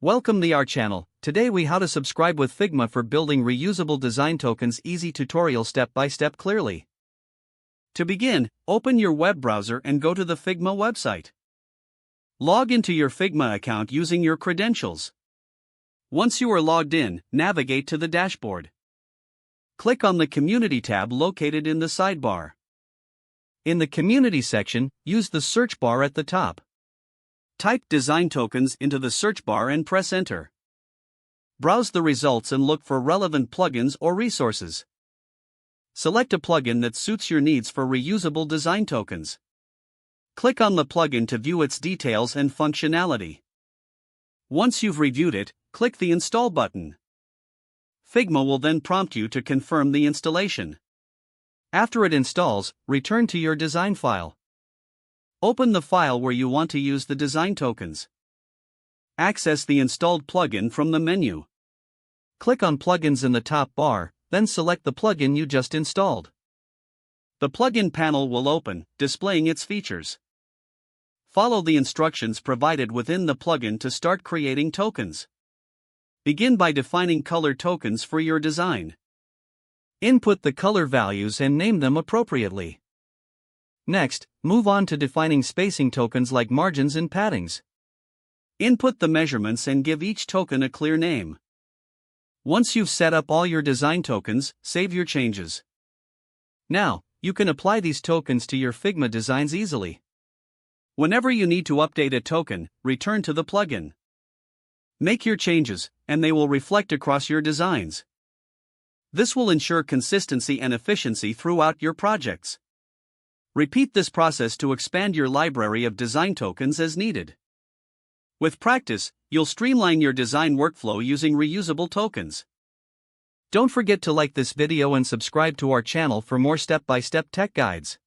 Welcome to our channel. Today we how to subscribe with Figma for building reusable design tokens. Easy tutorial step by step clearly. To begin, open your web browser and go to the Figma website. Log into your Figma account using your credentials. Once you are logged in, navigate to the dashboard. Click on the Community tab located in the sidebar. In the Community section, use the search bar at the top. Type design tokens into the search bar and press enter. Browse the results and look for relevant plugins or resources. Select a plugin that suits your needs for reusable design tokens. Click on the plugin to view its details and functionality. Once you've reviewed it, click the Install button. Figma will then prompt you to confirm the installation. After it installs, return to your design file. Open the file where you want to use the design tokens. Access the installed plugin from the menu. Click on Plugins in the top bar, then select the plugin you just installed. The plugin panel will open, displaying its features. Follow the instructions provided within the plugin to start creating tokens. Begin by defining color tokens for your design. Input the color values and name them appropriately. Next, move on to defining spacing tokens like margins and paddings. Input the measurements and give each token a clear name. Once you've set up all your design tokens, save your changes. Now, you can apply these tokens to your Figma designs easily. Whenever you need to update a token, return to the plugin. Make your changes, and they will reflect across your designs. This will ensure consistency and efficiency throughout your projects. Repeat this process to expand your library of design tokens as needed. With practice, you'll streamline your design workflow using reusable tokens. Don't forget to like this video and subscribe to our channel for more step-by-step tech guides.